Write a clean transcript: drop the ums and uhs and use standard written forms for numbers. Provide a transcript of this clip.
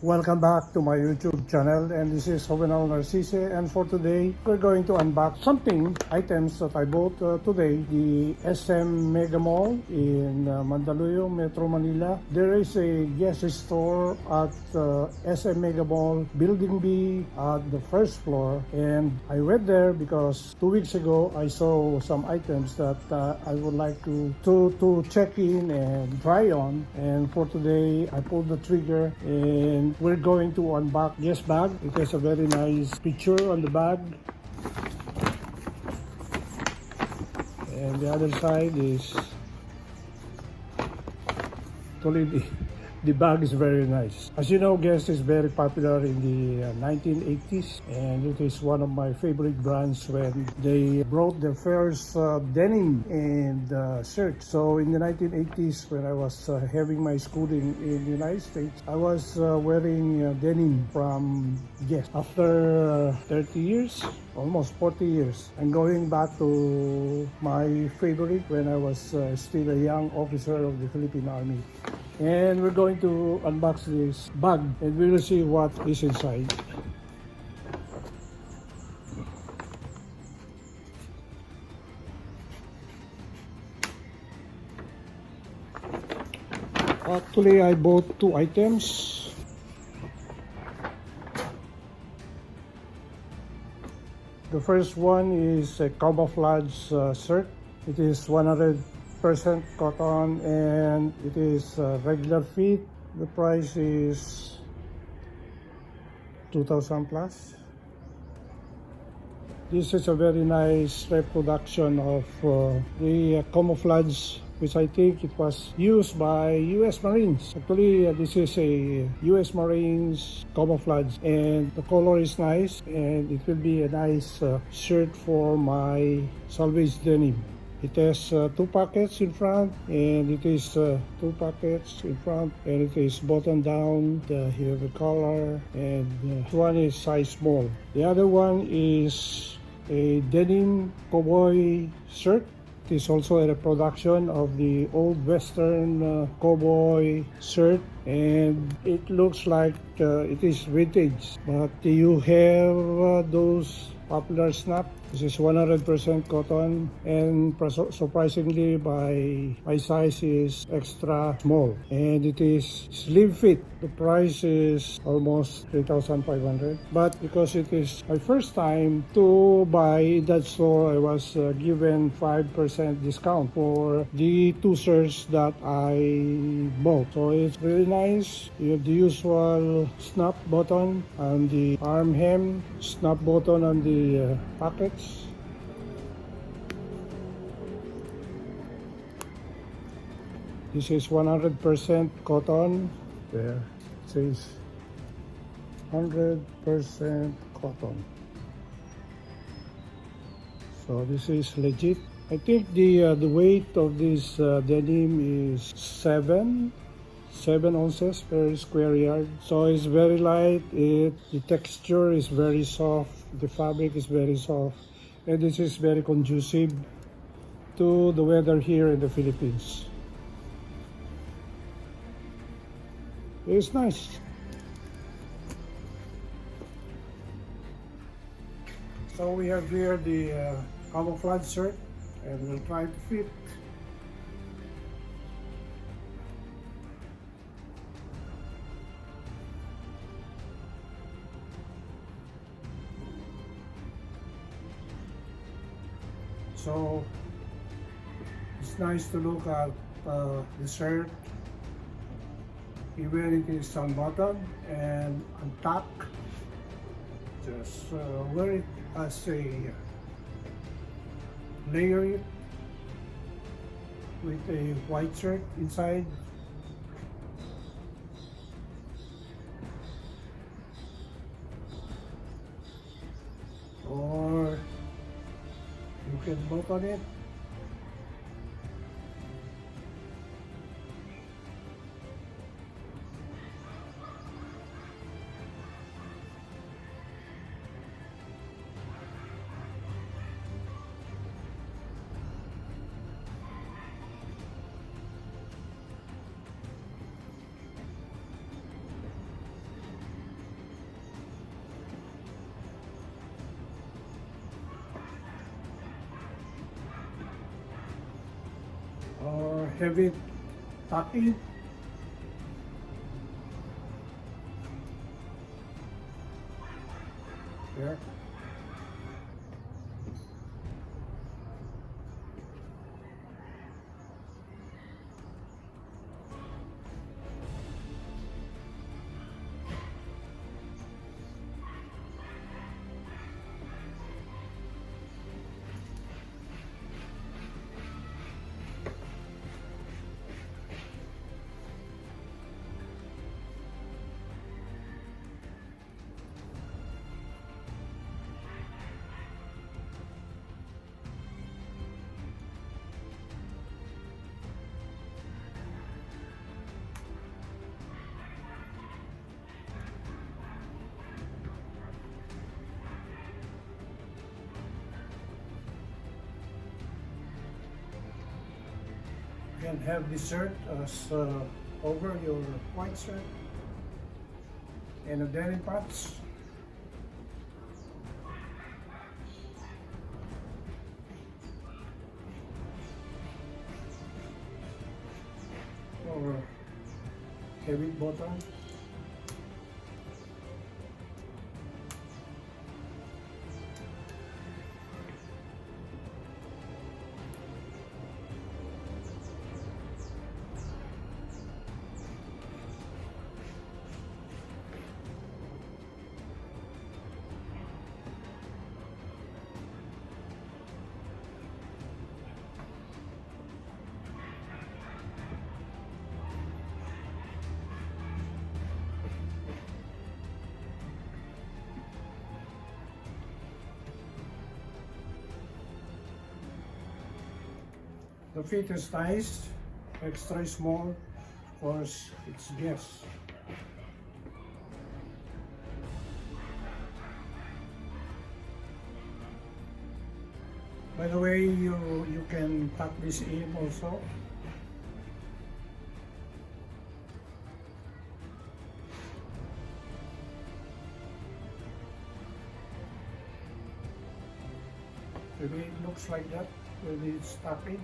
Welcome back to my YouTube channel, and this is Jovenal Narcisse, and for today we're going to unbox items that I bought today. The SM Megamall in Mandaluyong, Metro Manila. There is a guest store at SM Megamall Building B at the first floor, and I went there because 2 weeks ago I saw some items that I would like to check in and try on, and for today I pulled the trigger and we're going to unbox this bag. It has a very nice picture on the bag, and the other side is totally the bag is very nice. As you know, Guess is very popular in the 1980s, and it is one of my favorite brands when they brought their first denim and shirt. So in the 1980s, when I was having my schooling in the United States, I was wearing denim from Guess. After 30 years, almost 40 years, I'm going back to my favorite when I was still a young officer of the Philippine Army. And we're going to unbox this bag and we will see what is inside. Actually, I bought 2 items. The first one is a camouflage shirt. It is 100% cotton and it is regular fit. The price is 2,000 plus. This is a very nice reproduction of the camouflage, which I think it was used by US Marines. Actually, this is a US Marines camouflage, and the color is nice, and it will be a nice shirt for my salvage denim. It has 2 pockets in front, and it is 2 pockets in front, and it is buttoned down. Here the collar, and one is size small. The other one is a denim cowboy shirt. It is also a reproduction of the old western cowboy shirt, and it looks like it is vintage, but you have those popular snap. This is 100% cotton, and surprisingly my size is extra small, and it is slim fit. The price is almost 3,500, but because it is my first time to buy in that store, I was given 5% discount for the 2 shirts that I bought. So it's really nice. You have the usual snap button on the arm hem, snap button on the pockets. This is 100% cotton. There it says 100% cotton. So this is legit. I think the weight of this denim is 7 ounces per square yard. So it's very light. The texture is very soft. The fabric is very soft, and this is very conducive to the weather here in the Philippines. It's nice. So we have here the camouflage shirt, and we'll try to fit. So it's nice to look at the shirt, even it is unbuttoned and untucked. Just wear it as a layer it with a white shirt inside. Or you can button it. have it tucked in. There. You can have this shirt as over your white shirt and a denim pants. Or heavy bottom. The fit is nice, extra small, of course it's guess. By the way, you can tuck this in also. Maybe it looks like that when it's tucked in.